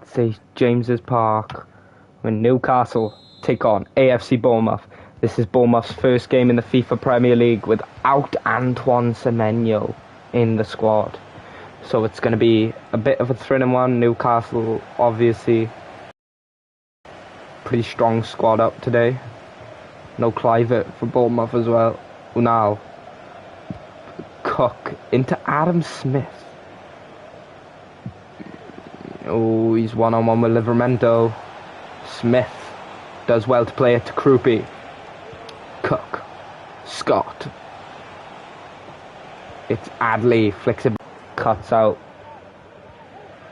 St James's Park when Newcastle take on AFC Bournemouth. This is Bournemouth's first game in the FIFA Premier League without Antoine Semenyo in the squad. So it's going to be a bit of a thrilling one. Newcastle, obviously, pretty strong squad up today. No Clivert for Bournemouth as well. Unal. Cook into Adam Smith. Oh, he's one-on-one with Livramento. Smith does well to play it to Krupi. Cook. Scott. It's Adley. Flicks it. Cuts out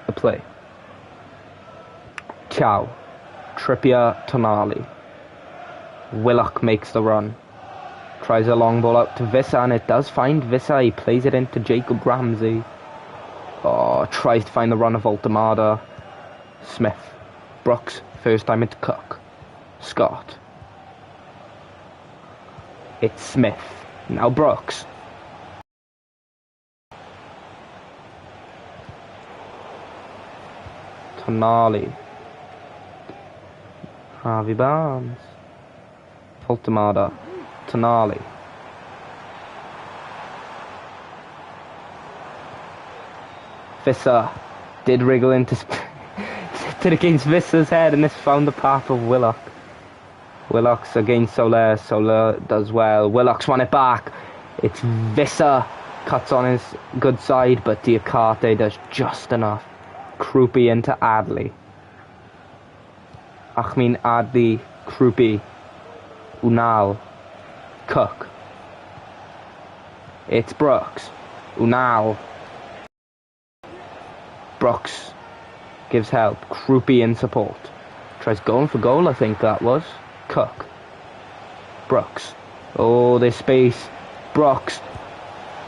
the play. Chow. Trippier. Tonali. Willock makes the run. Tries a long ball out to Vissa, and it does find Vissa. He plays it into Jacob Ramsey. Oh, tries to find the run of Altamada. Smith. Brooks. First time into Cook. Scott. It's Smith. Now Brooks. Tonali. Harvey Barnes. Altamada. Tonali. Vissa did wriggle into it against Vissa's head, and this found the path of Willock. Willock's against Soler. Soler does well. Willock's won it back. It's Vissa cuts on his good side, but Diakate does just enough. Krupi into Adley. Ahmin Adley, Krupi, Unal, Cook. It's Brooks. Unal. Brooks gives help. Krupi in support. Tries going for goal, I think that was. Cook. Brooks. Oh, there's space. Brooks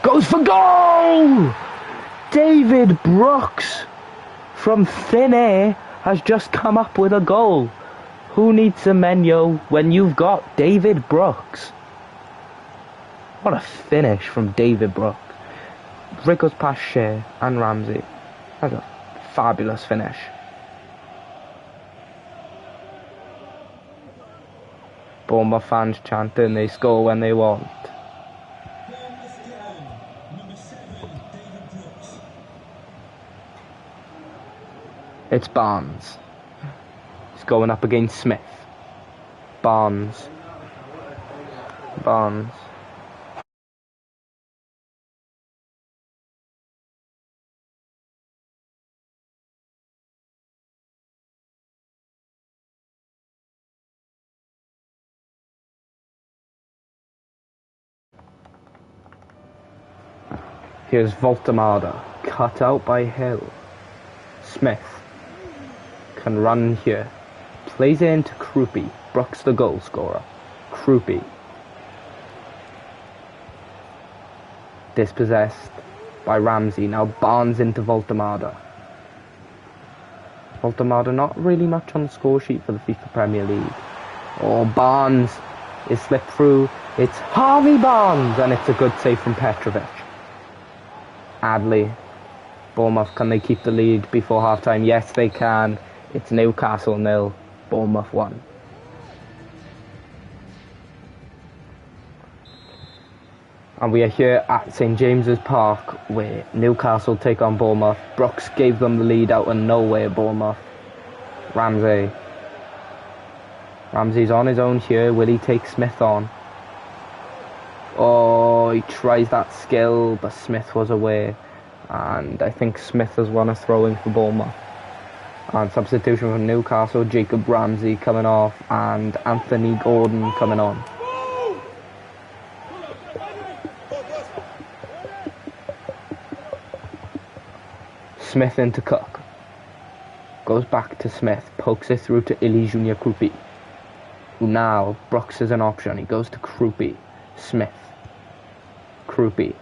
goes for goal! David Brooks from thin air has just come up with a goal. Who needs Semenyo when you've got David Brooks? What a finish from David Brooks. Wriggles past Shea and Ramsey. That's a fabulous finish. Bournemouth fans chanting, they score when they want. It's Barnes. He's going up against Smith. Barnes. Here's Voltamada, cut out by Hill. Smith can run here. Plays it into Krupi. Brooks the goal scorer. Krupi. Dispossessed by Ramsey. Now Barnes into Voltamada. Voltamada not really much on the score sheet for the FIFA Premier League. Oh, Barnes is slipped through. It's Harvey Barnes, and it's a good save from Petrovic. Adley. Bournemouth, can they keep the lead before half-time? Yes, they can. It's Newcastle 0, Bournemouth 1. And we are here at St James's Park, where Newcastle take on Bournemouth. Brooks gave them the lead out of nowhere, Bournemouth. Ramsey's on his own here. Will he take Smith on? Oh, he tries that skill, but Smith was away. And I think Smith has won a throw-in for Bournemouth. And substitution from Newcastle, Jacob Ramsey coming off, and Anthony Gordon coming on. Smith into Cook. Goes back to Smith, pokes it through to Ili Junior Krupi. Now Brooks is an option. He goes to Krupi. Smith. Krupi.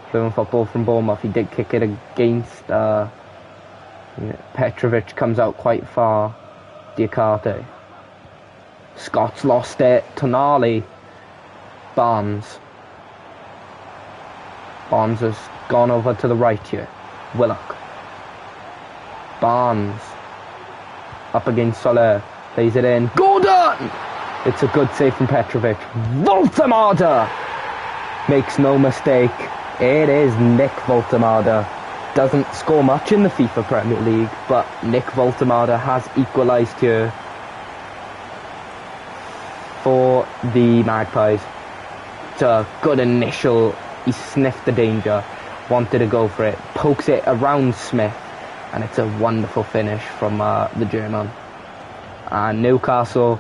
Fluent football from Bournemouth. He did kick it against Petrovic, comes out quite far. Diakate. Scott's lost it. Tonali. Barnes. Barnes has gone over to the right here. Willock. Barnes. Up against Soler. Plays it in. Gordon! It's a good save from Petrovic. Voltemada! Makes no mistake. It is Nick Voltemada. Doesn't score much in the FIFA Premier League, but Nick Voltemada has equalised here for the Magpies. It's a good initial. He sniffed the danger, wanted to go for it, pokes it around Smith, and it's a wonderful finish from the German. And Newcastle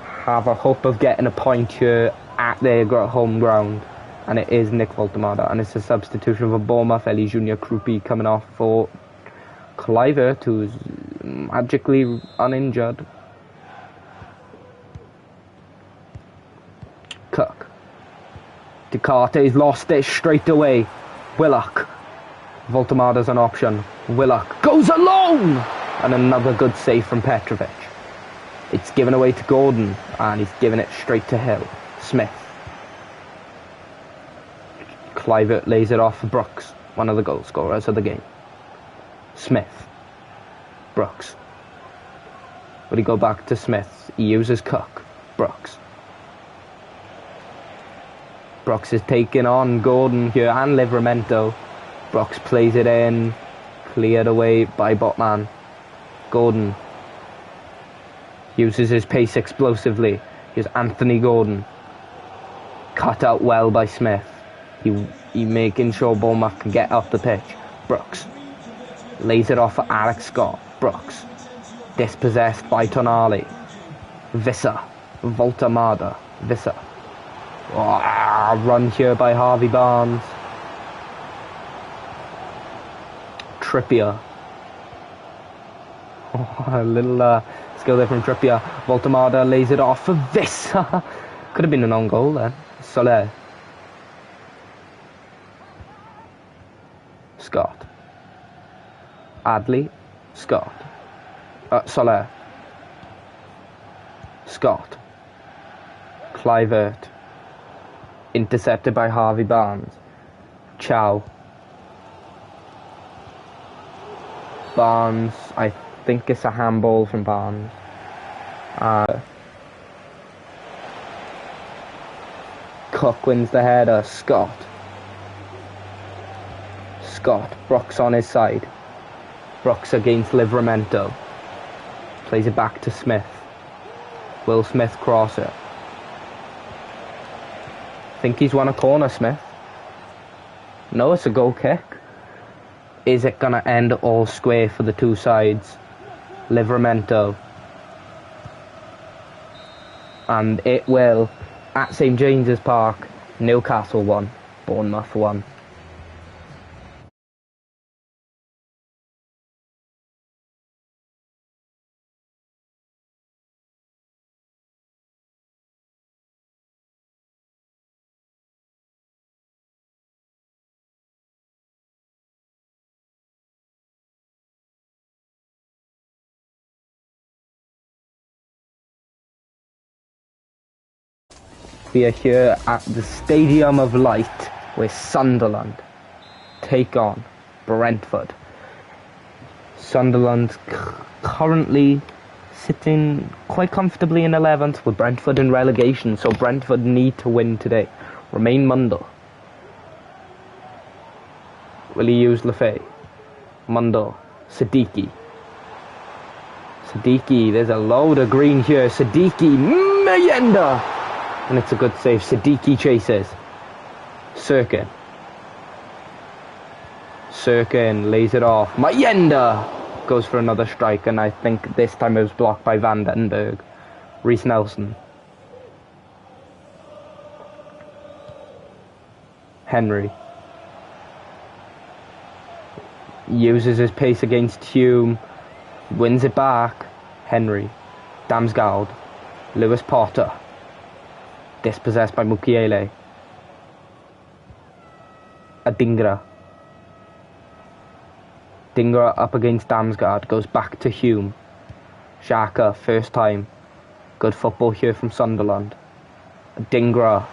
have a hope of getting a point here at their home ground, and it is Nick Voltemada, and it's a substitution for Bournemouth. Ellie Junior Krupi coming off for Kluivert, who's magically uninjured. Cook. Ducarte's lost it straight away. Willock. Voltemada's an option. Willock goes alone! And another good save from Petrovic. It's given away to Gordon, and he's given it straight to Hill. Smith. Kluivert lays it off for Brooks, one of the goal scorers of the game. Smith. Brooks. Will he go back to Smith? He uses Cook. Brooks. Brooks is taking on Gordon here and Livramento. Brooks plays it in. Cleared away by Botman. Gordon uses his pace explosively. Here's Anthony Gordon. Cut out well by Smith. He making sure Bournemouth can get off the pitch. Brooks lays it off for Alex Scott. Brooks dispossessed by Tonali. Visser. Voltemada. Visser. Run here by Harvey Barnes. Trippier. A little skill there from Trippier. Voltemada lays it off for Visser. Could have been an own goal then. Soler. Scott. Adley. Scott. Soler. Scott. Kluivert. Intercepted by Harvey Barnes. Chow. Barnes. I think it's a handball from Barnes. Cook wins the header. Scott. Brooks on his side. Brooks against Livramento. Plays it back to Smith. Will Smith cross it? Think he's won a corner, Smith. No, it's a goal kick. Is it going to end all square for the two sides? Livramento. And it will. At St James's Park, Newcastle won. Bournemouth won. We are here at the Stadium of Light, where Sunderland take on Brentford. Sunderland currently sitting quite comfortably in 11th, with Brentford in relegation, so Brentford need to win today. Remain Mundle. Will he use Lefay? Mundle. Siddiqui. There's a load of green here. Siddiqui. Mayenda! And it's a good save. Siddiqui chases. Sirkin lays it off. Mayenda goes for another strike, and I think this time it was blocked by Van den Berg. Reece Nelson. Henry uses his pace against Hume. Wins it back. Henry. Damsgaard. Lewis Potter. Dispossessed by Mukiele. Dingra up against Damsgaard. Goes back to Hume. Xhaka, first time. Good football here from Sunderland. Dingra.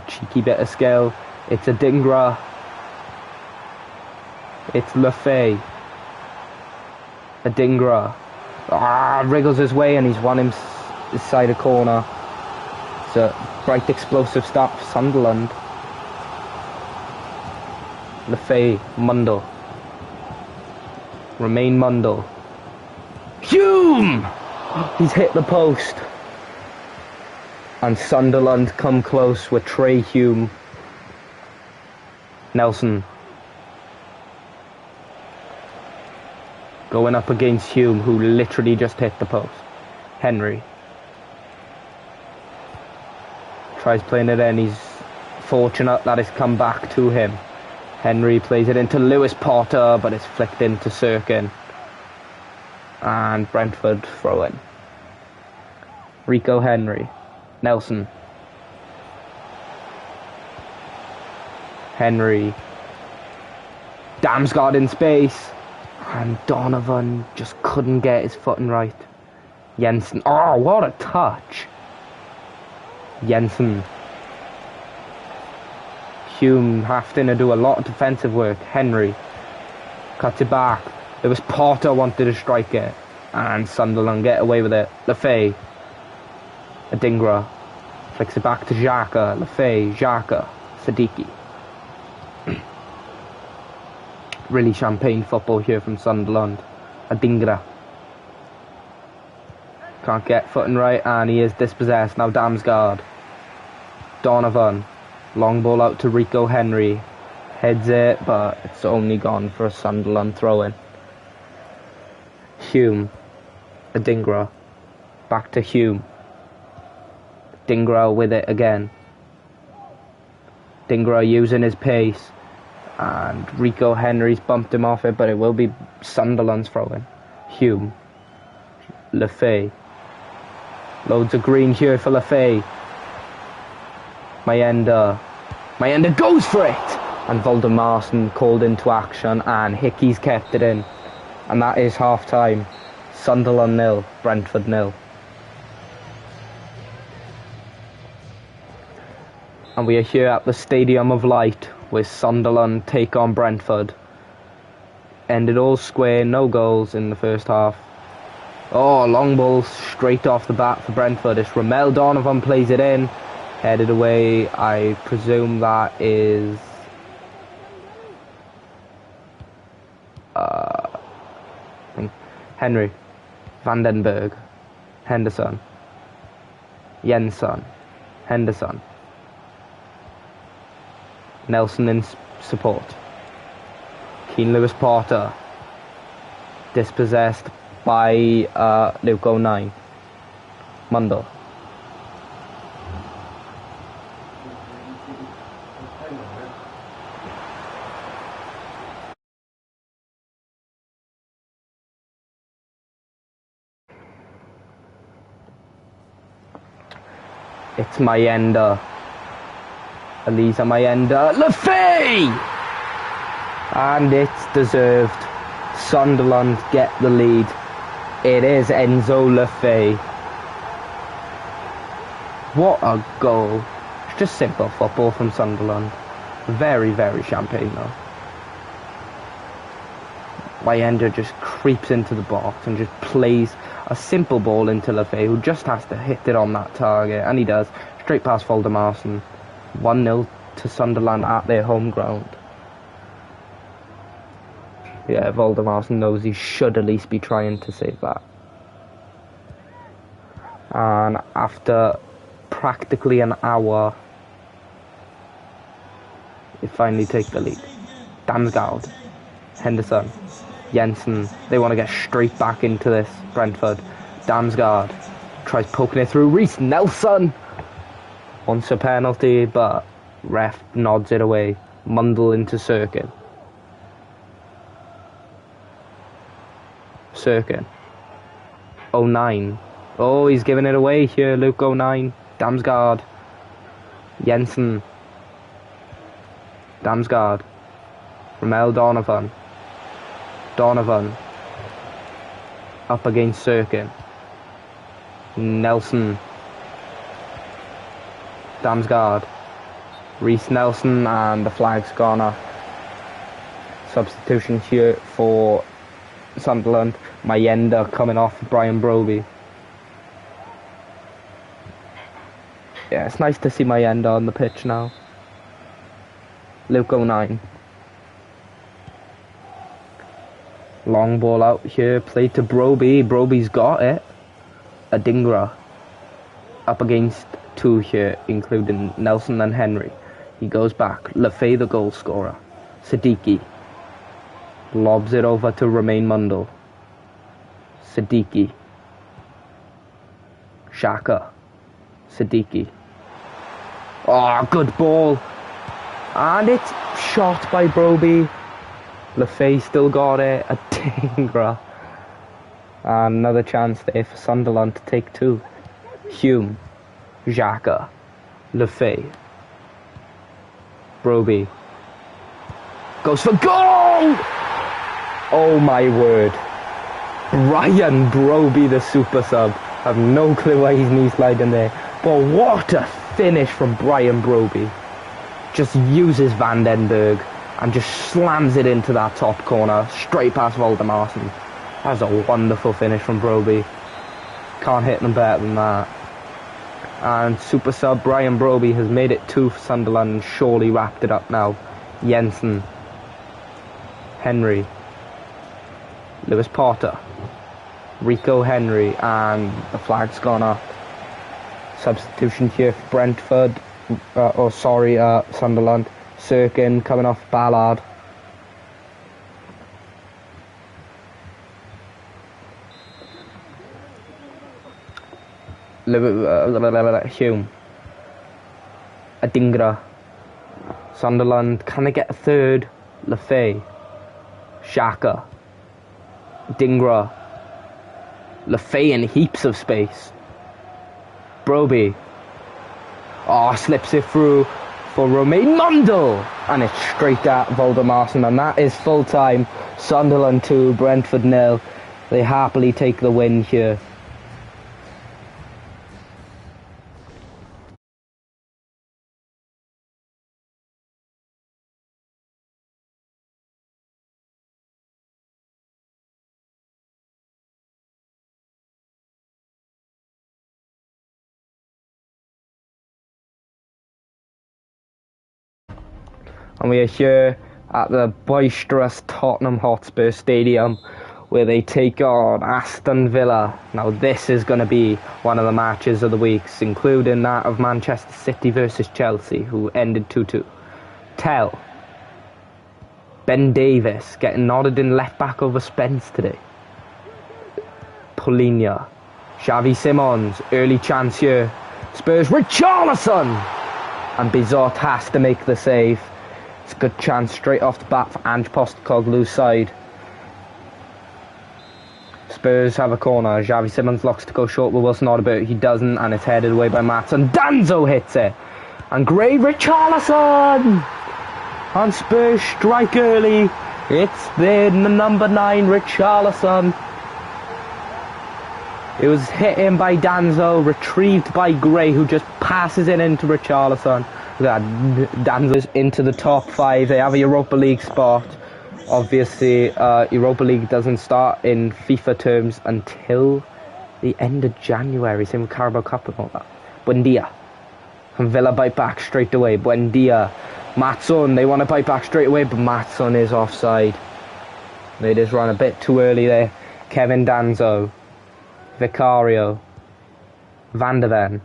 Cheeky bit of skill. It's a Dingra. It's Lefay. Dingra. Wriggles his way and he's won his side of corner. It's a bright explosive start for Sunderland. Lefay, Mundle. Remain Mundle. Hume! He's hit the post. And Sunderland come close with Trey Hume. Nelson. Going up against Hume, who literally just hit the post. Henry. Tries playing it in. He's fortunate that it's come back to him. Henry plays it into Lewis Potter, but it's flicked into Sirkin. And Brentford throw in. Rico Henry. Nelson. Henry. Damsgaard in space. And Donovan just couldn't get his footing right. Jensen. Oh, what a touch. Jensen. Hume having to do a lot of defensive work. Henry. Cuts it back. It was Potter wanted to strike it. And Sunderland get away with it. Lefay. Adingra. Flicks it back to Xhaka. Lefay. Xhaka. Siddiqui. Really champagne football here from Sunderland. Adingra. Can't get footing right and he is dispossessed. Now Damsgaard. Donovan. Long ball out to Rico Henry. Heads it, but it's only gone for a Sunderland throw-in. Hume. Adingra. Back to Hume. Adingra with it again. Adingra using his pace. And Rico Henry's bumped him off it, but it will be Sunderland's throw-in. Hume. Lefay. Loads of green here for Lefay. Mayenda goes for it! And Voldemarson called into action and Hickey's kept it in. And that is half time. Sunderland 0, Brentford 0. And we are here at the Stadium of Light with Sunderland take on Brentford. Ended all square, no goals in the first half. Oh, long ball straight off the bat for Brentford. It's Ramel Donovan plays it in. Headed away, I presume that is... I think Henry. Vandenberg. Henderson. Jensen. Henderson. Nelson in support. Keane Lewis Potter. Dispossessed by Luke 09. Mundle. It's Mayenda. Elisa Mayenda. Lefay! And it's deserved. Sunderland get the lead. It is Enzo Lefay. What a goal. It's just simple football from Sunderland. Very, very champagne though. Mayenda just creeps into the box and just plays a simple ball into Lefay, who just has to hit it on that target, and he does. Straight past Voldemarson. 1-0 to Sunderland at their home ground. Yeah, Voldemarson knows he should at least be trying to save that. And after practically an hour, they finally take the lead. Damsgaard. Henderson. Jensen. They want to get straight back into this. Brentford. Damsgaard tries poking it through. Reece Nelson wants a penalty, but ref nods it away. Mundle into Sirkin. Sirkin. 09. Oh, he's giving it away here. Luke 09. Damsgaard. Jensen. Damsgaard. Ramel Donovan. Donovan. Up against Sirkin. Nelson. Damsgaard. Reece Nelson, and the flag's gone off. Substitution here for Sunderland. Mayenda coming off Brian Broby. Yeah, it's nice to see Mayenda on the pitch now. Luke 09. Long ball out here, played to Broby. Broby's got it. Adingra up against two here, including Nelson and Henry. He goes back. Lafay, the goal scorer. Siddiqui lobs it over to Romain Mundle. Siddiqui. Xhaka. Siddiqui. Oh, good ball. And it's shot by Broby. Lafay still got it. Adingra. And another chance there for Sunderland to take two. Hume. Xhaka. Lafay. Broby. Goes for goal! Oh my word. Brian Broby, the super sub. I have no clue why his knee sliding there. But what a finish from Brian Broby. Just uses Van den Berg and just slams it into that top corner. Straight past Voldemarsson. That was a wonderful finish from Broby. Can't hit them better than that. And super sub Brian Broby has made it 2 for Sunderland and surely wrapped it up now. Jensen. Henry. Lewis Potter. Rico Henry, and the flag's gone up. Substitution here for Brentford. Sunderland. Sirkin coming off Ballard. Hume. Adingra. Sunderland. Can they get a third? Lafay. Xhaka. Adingra. Lafay in heaps of space. Broby. Oh, slips it through for Romain Mundle. And it's straight at Voldemarsson. And that is full time. Sunderland 2, Brentford 0. They happily take the win here. And we are here at the boisterous Tottenham Hotspur Stadium where they take on Aston Villa. Now this is going to be one of the matches of the weeks, including that of Manchester City versus Chelsea, who ended 2-2. Tell. Ben Davis getting nodded in left back over Spence today. Polinia. Xavi Simons, early chance here. Spurs, Richarlison! And Bizot has to make the save. It's a good chance straight off the bat for Ange Postecoglou's side. Spurs have a corner. Xavi Simons looks to go short with Wilson Odobert. He doesn't, and it's headed away by Matson. Danzo hits it. And Gray Richarlison! And Spurs strike early. It's the number 9 Richarlison. It was hit in by Danzo, retrieved by Gray, who just passes it into Richarlison. Danzo's into the top 5. They have a Europa League spot. Obviously, Europa League doesn't start in FIFA terms until the end of January. Same with Carabao Cup and all that. Buendia. And Villa bite back straight away. Buendia. Matson, they want to bite back straight away, but Matson is offside. They just run a bit too early there. Kevin Danzo. Vicario. Van der Ven.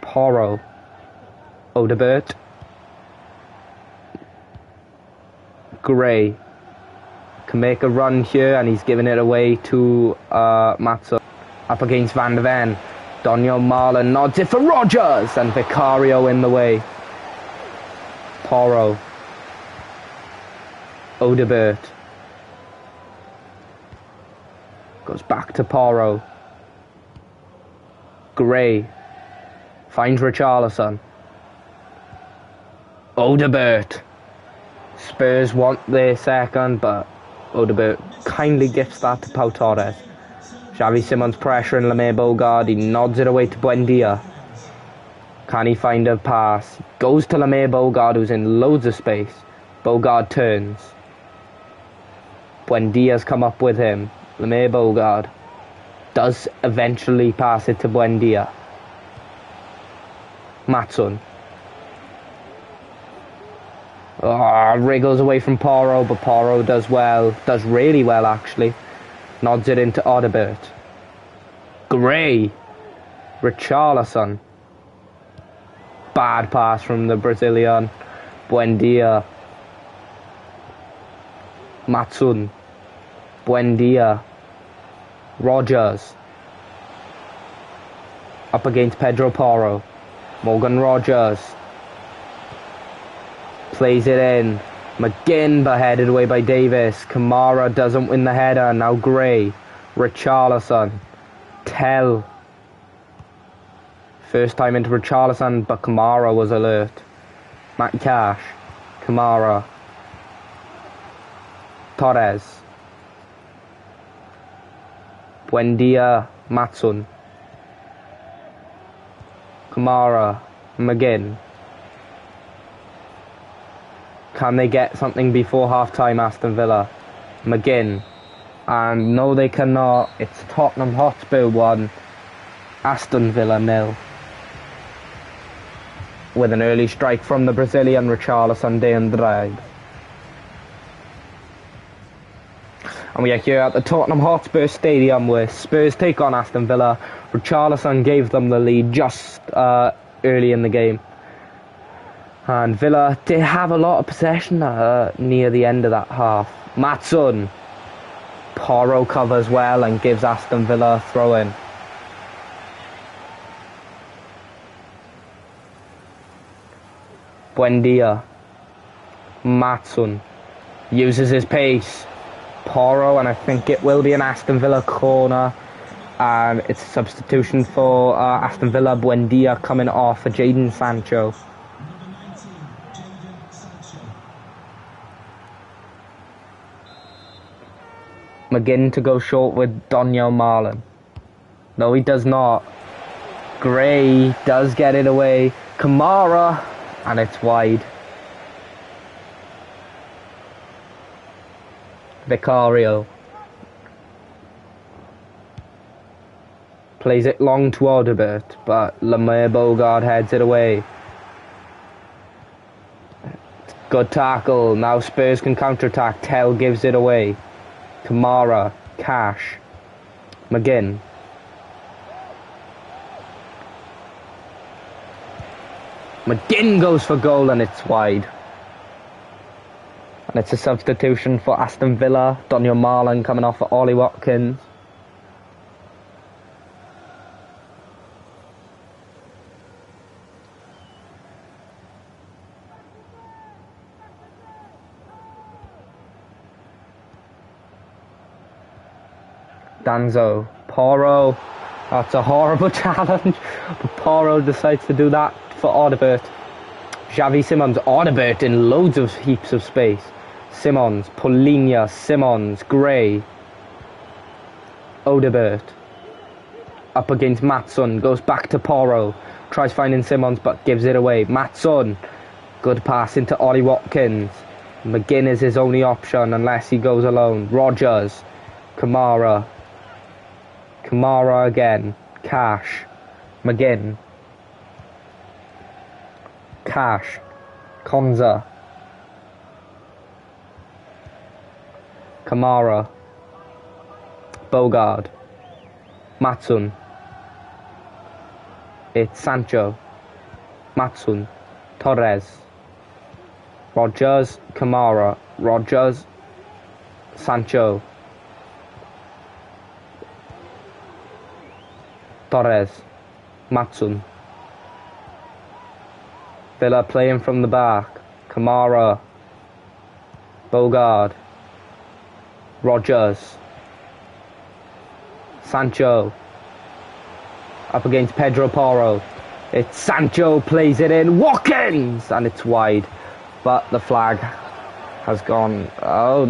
Porro. Odobert. Gray can make a run here, and he's giving it away to Matson. Up against Van der Ven. Daniel Marlon nods it for Rogers, and Vicario in the way. Porro. Odobert. Goes back to Porro. Gray finds Richarlison. Odobert. Spurs want their second, but Odobert kindly gifts that to Pau Torres. Xavi Simons pressuring Lemay Bogard. He nods it away to Buendia. Can he find a pass? Goes to Lemay Bogard, who's in loads of space. Bogard turns. Buendia's come up with him. Lemay Bogard does eventually pass it to Buendia. Matson. Oh, wriggles away from Porro, but Porro does well. Does really well, actually. Nods it into Odebert. Gray. Richarlison. Bad pass from the Brazilian. Buendia. Matson. Buendia. Rogers. Up against Pedro Porro. Morgan Rogers. Plays it in. McGinn beheaded away by Davis. Kamara doesn't win the header. Now Gray. Richarlison. Tell. First time into Richarlison, but Kamara was alert. Matty Cash. Kamara. Torres. Buendia. Matson. Kamara. McGinn. Can they get something before half-time, Aston Villa? McGinn. And no, they cannot. It's Tottenham Hotspur 1, Aston Villa 0. With an early strike from the Brazilian Richarlison de Andrade. And we are here at the Tottenham Hotspur Stadium where Spurs take on Aston Villa. Richarlison gave them the lead just early in the game. And Villa did have a lot of possession near the end of that half. Matson. Porro covers well and gives Aston Villa a throw-in. Buendia. Matson. Uses his pace. Porro, and I think it will be an Aston Villa corner. And it's a substitution for Aston Villa. Buendia coming off for Jadon Sancho. McGinn to go short with Daniel Marlin. No, he does not. Gray does get it away. Kamara, and it's wide. Vicario. Plays it long to Odebert, but Lemay Bogard heads it away. Good tackle. Now Spurs can counter-attack. Tell gives it away. Kamara, Cash, McGinn. McGinn goes for goal and it's wide. And it's a substitution for Aston Villa. Daniel Marlin coming off for Ollie Watkins. Danzo. Porro. That's a horrible challenge. But Porro decides to do that for Odebert. Xavi Simons. Odebert in loads of heaps of space. Simons. Polinia. Simons. Gray. Odebert. Up against Matson. Goes back to Porro. Tries finding Simons but gives it away. Matson. Good pass into Ollie Watkins. McGinn is his only option unless he goes alone. Rogers. Kamara. Kamara again. Cash. McGinn. Cash. Konza. Kamara. Bogard. Matson. It's Sancho. Matson. Torres. Rogers. Kamara. Rogers. Sancho. Torres. Matson. Villa playing from the back. Kamara. Bogard. Rogers. Sancho. Up against Pedro Porro. It's Sancho plays it in. Watkins! And it's wide. But the flag has gone. Oh,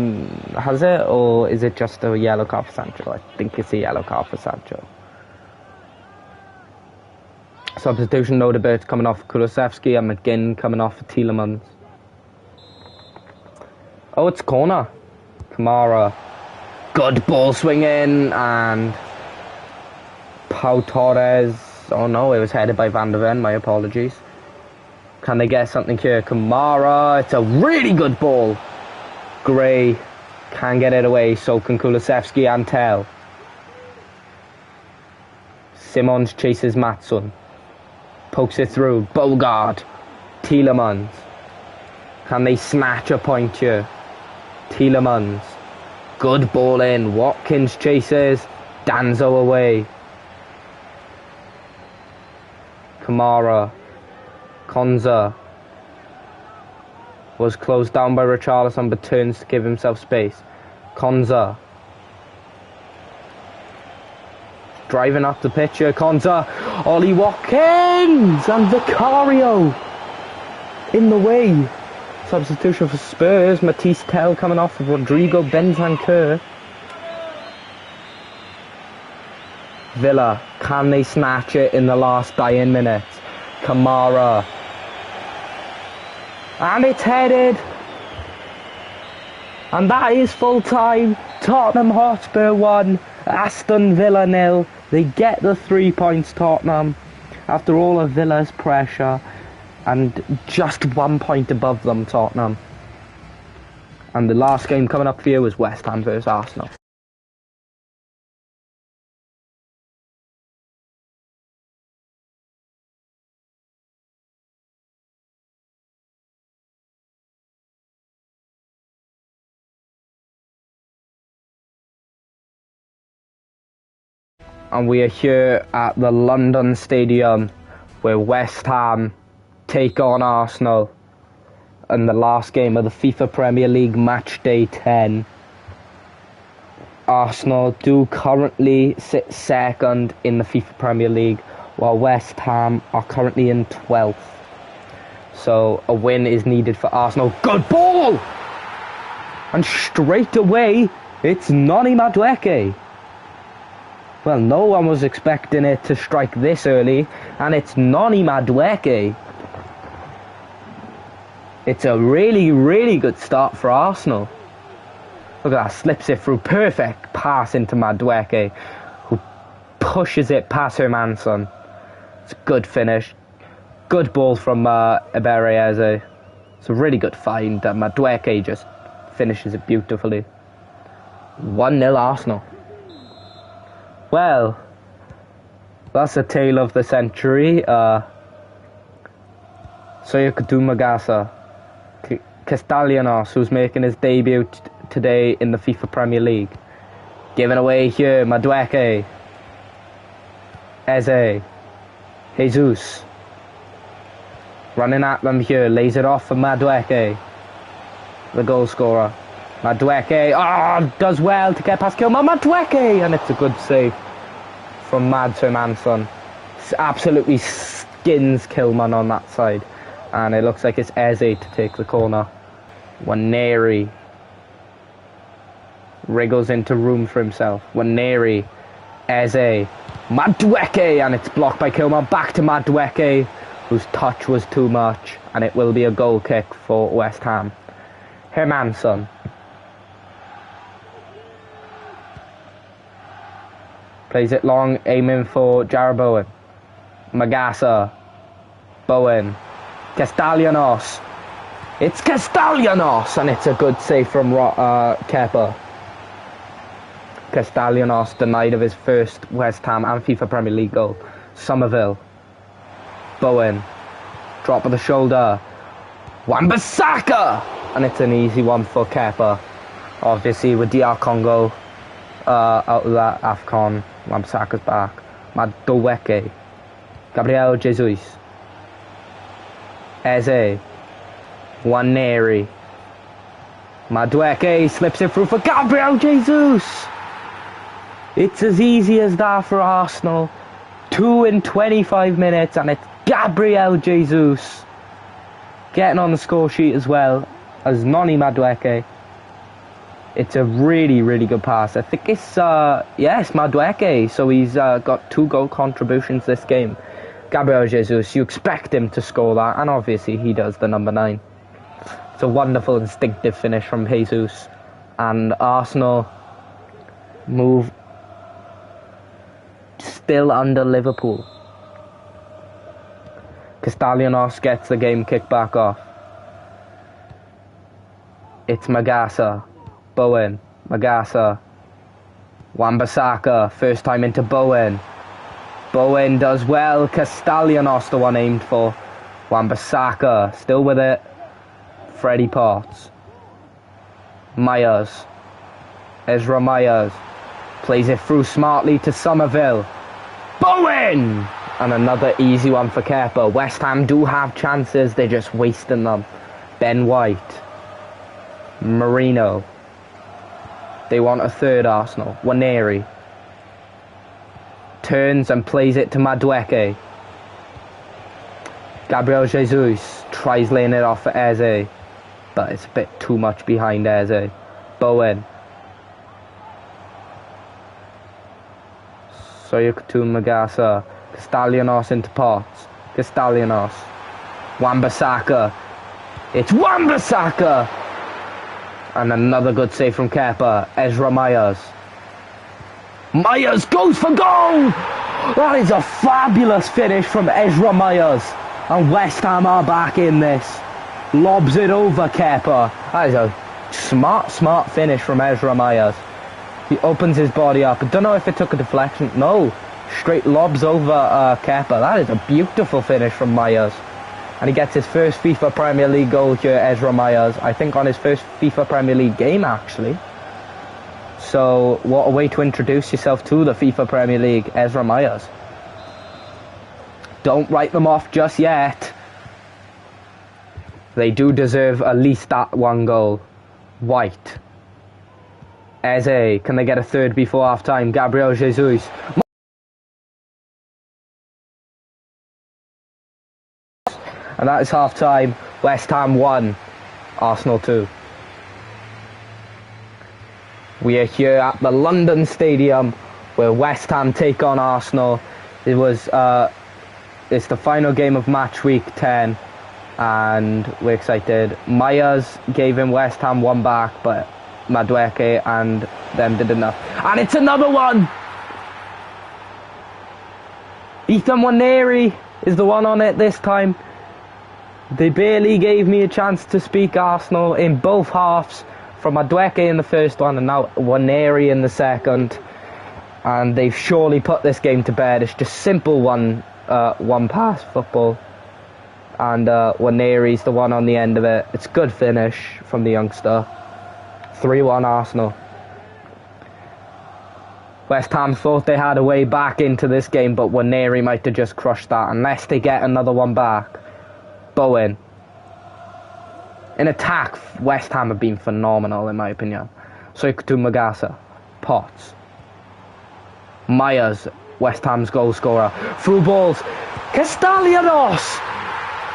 has it? Or is it just a yellow card for Sancho? I think it's a yellow card for Sancho. Substitution, Odebert coming off for Kulusevski and McGinn coming off for Tielemans. Oh, it's corner. Kamara. Good ball swinging, and Pau Torres. Oh no, it was headed by Van der Ven, my apologies. Can they get something here? Kamara, it's a really good ball. Gray can get it away, so can Kulusevski and Tell. Simons chases Matson. Pokes it through. Bogard. Tielemans. Can they snatch a point here? Tielemans. Good ball in. Watkins chases. Danzo away. Kamara. Konza. Was closed down by Richarlison but turns to give himself space. Konza. Driving up the pitch here. Konza. Ollie Watkins and Vicario in the way. Substitution for Spurs. Matisse Tell coming off of Rodrigo Bentancur. Villa, can they snatch it in the last dying minutes? Kamara. And it's headed. And that is full time. Tottenham Hotspur 1, Aston Villa 0. They get the 3 points, Tottenham, after all of Villa's pressure. And just 1 point above them, Tottenham. And the last game coming up for you was West Ham versus Arsenal. And we are here at the London Stadium where West Ham take on Arsenal in the last game of the FIFA Premier League match day 10. Arsenal do currently sit second in the FIFA Premier League, while West Ham are currently in 12th. So a win is needed for Arsenal. Good ball! And straight away, it's Noni Madueke. Well, no one was expecting it to strike this early, and it's Noni Madueke. It's a really, really good start for Arsenal. Look at that, slips it through, perfect pass into Madueke, who pushes it past Hermanson. It's a good finish. Good ball from Ebereze. It's a really good find. Madueke just finishes it beautifully. 1-0 Arsenal. Well, that's a tale of the century. Soyakadu Magasa, Castellanos, who's making his debut today in the FIFA Premier League. Given away here, Madueke, Eze, Jesus. Running at them here, lays it off for Madueke, the goal scorer. Madueke, does well to get past Kilman. Madueke, and it's a good save from Mads Hermansson. Absolutely skins Kilman on that side. And it looks like it's Eze to take the corner. Waneri wriggles into room for himself. Waneri, Eze, Madueke, and it's blocked by Kilman. Back to Madueke, whose touch was too much, and it will be a goal kick for West Ham. Hermansson. Plays it long, aiming for Jarrod Bowen. Magasa. Bowen. Castellanos. It's Castellanos! And it's a good save from Kepa. Castellanos denied of his first West Ham and FIFA Premier League goal. Somerville. Bowen. Drop of the shoulder. Wan-Bissaka! And it's an easy one for Kepa. Obviously with DR Congo out of that AFCON, Wan-Bissaka's back. Madueke. Gabriel Jesus. Eze. Waneri. Madueke slips it through for Gabriel Jesus. It's as easy as that for Arsenal. 2 in 25 minutes, and it's Gabriel Jesus getting on the score sheet as well as Noni Madueke. It's a really, really good pass. I think it's, yes, Madueke. So he's got 2 goal contributions this game. Gabriel Jesus, you expect him to score that, and obviously he does, the number 9. It's a wonderful instinctive finish from Jesus, And Arsenal move still under Liverpool. Castellanos gets the game kicked back off. It's Magasa, Bowen, Magasa, Wan-Bissaka, first time into Bowen. Bowen does well, Castellanos the one aimed for. Wan-Bissaka, still with it. Freddie Potts. Myers. Ezra Myers. Plays it through smartly to Somerville. Bowen! And another easy one for Kepa. West Ham do have chances, they're just wasting them. Ben White. Marino. They want a third Arsenal. Waneri. Turns and plays it to Madueke. Gabriel Jesus tries laying it off for Eze, but it's a bit too much behind Eze. Bowen. Soyukutu Magasa. Castellanos into Potts. Castellanos. Wan-Bissaka. It's Wan-Bissaka! And another good save from Kepa. Ezra Myers. Myers goes for goal! That is a fabulous finish from Ezra Myers. And West Ham are back in this. Lobs it over Kepa. That is a smart finish from Ezra Myers. He opens his body up. I don't know if it took a deflection. No. Straight lobs over Kepa. That is a beautiful finish from Myers. And he gets his first FIFA Premier League goal here, Ezra Myers. I think on his first FIFA Premier League game, actually. So, what a way to introduce yourself to the FIFA Premier League, Ezra Myers. Don't write them off just yet. They do deserve at least that one goal. White. Eze, can they get a third before half-time? Gabriel Jesus. And that is half-time. West Ham 1, Arsenal 2. We are here at the London Stadium where West Ham take on Arsenal. It's the final game of match week 10 and we're excited. Myers gave him West Ham one back, but Madueke and them did enough. And it's another one! Ethan Waneri is the one on it this time. They barely gave me a chance to speak Arsenal in both halves, from Madueke in the first one and now Waneri in the second. And they've surely put this game to bed. It's just simple one pass football. And Waneri's the one on the end of it. It's good finish from the youngster. 3-1 Arsenal. West Ham thought they had a way back into this game, but Waneri might have just crushed that unless they get another one back. Bowen. In attack, West Ham have been phenomenal in my opinion. Soyukutu Magasa. Potts. Myers, West Ham's goal scorer. Through balls. Castellanos!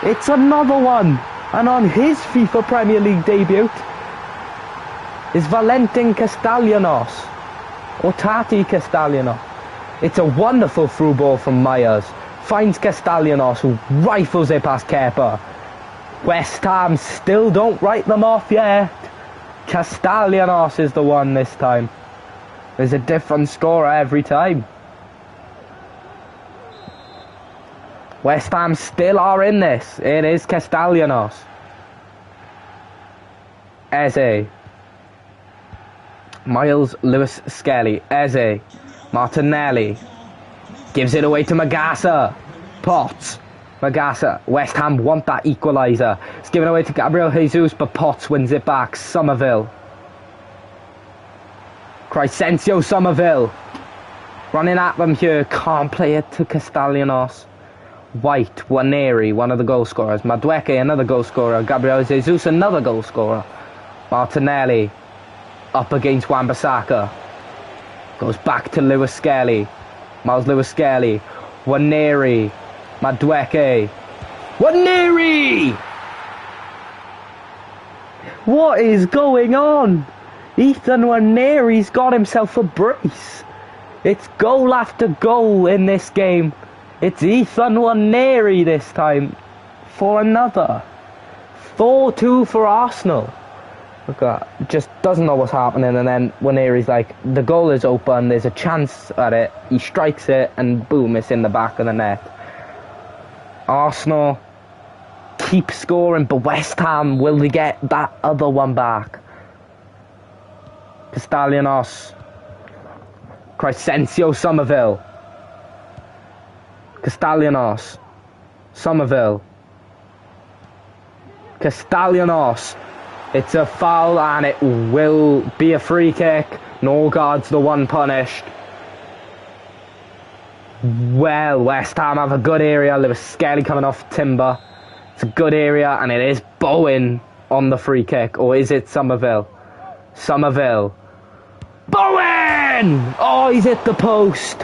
It's another one. And on his FIFA Premier League debut is Valentin Castellanos. Or Tati Castellanos. It's a wonderful through ball from Myers. Finds Castellanos, who rifles it past Kepa. West Ham still don't write them off yet. Castellanos is the one this time. There's a different scorer every time. West Ham still are in this. It is Castellanos. Eze. Miles Lewis Skelly. Eze. Martinelli. Gives it away to Magasa. Potts. Magasa. West Ham want that equaliser. It's given away to Gabriel Jesus, but Potts wins it back. Somerville. Crescencio Somerville. Running at them here. Can't play it to Castellanos. White. Waneri, one of the goal scorers. Madueke, another goal scorer. Gabriel Jesus, another goal scorer. Martinelli. Up against Wan-Bissaka. Goes back to Lewis Skelly. Miles Lewis Skelly. Waneri. Madueke. Waneri! What is going on? Ethan Waneri's got himself a brace. It's goal after goal in this game. It's Ethan Waneri this time for another. 4-2 for Arsenal. Look at that. Just doesn't know what's happening, and then when Erie's like, the goal is open, there's a chance at it, he strikes it, and boom, it's in the back of the net. Arsenal keep scoring, but West Ham, will they get that other one back? Castellanos. Crescencio Somerville. Castellanos. Somerville. Castellanos. It's a foul and it will be a free kick. Norgard's the one punished. Well, West Ham have a good area. There was Skelly coming off Timber. It's a good area, and it is Bowen on the free kick. Or is it Somerville? Somerville. Bowen! Oh, he's hit the post.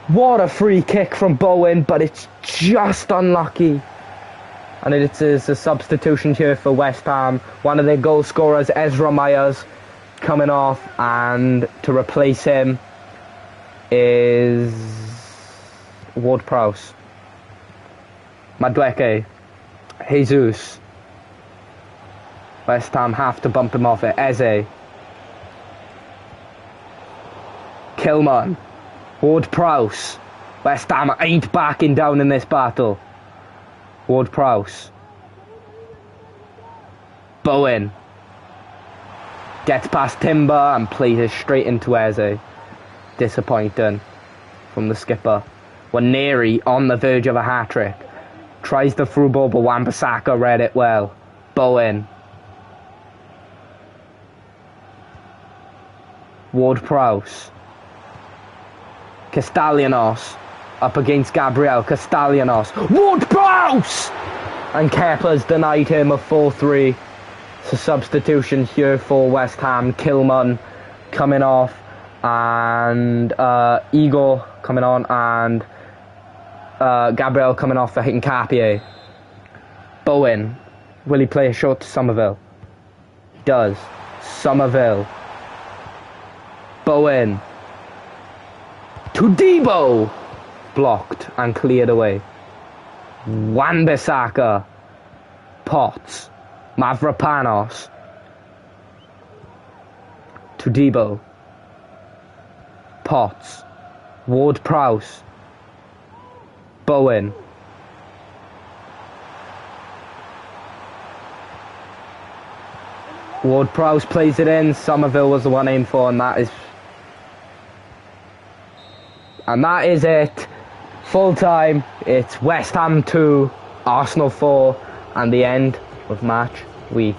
What a free kick from Bowen, but it's just unlucky. And it is a substitution here for West Ham. One of their goal scorers, Ezra Myers, coming off, and to replace him is Ward-Prowse. Madueke. Jesus. West Ham have to bump him off it. Eze. Kilman. Ward-Prowse. West Ham ain't backing down in this battle. Ward-Prowse. Bowen. Gets past Timber and plays it straight into Eze. Disappointing from the skipper. Waneri on the verge of a hat-trick. Tries the through ball, but Wan-Bissaka read it well. Bowen. Ward-Prowse. Castellanos. Up against Gabriel. Castellanos. Ward-Prowse! And Kepa's denied him a 4-3. It's a substitution here for West Ham. Kilman coming off. And Igor coming on. And Gabriel coming off for Hincapié. Bowen. Will he play a shot to Somerville? He does. Somerville. Bowen. To Debo. Blocked and cleared away. Wan-Bissaka. Potts. Mavropanos. To Debo. Potts. Ward-Prowse. Bowen. Ward-Prowse plays it in. Somerville was the one aimed for, and that is it. Full time. It's West Ham 2, Arsenal 4, and the end of match week.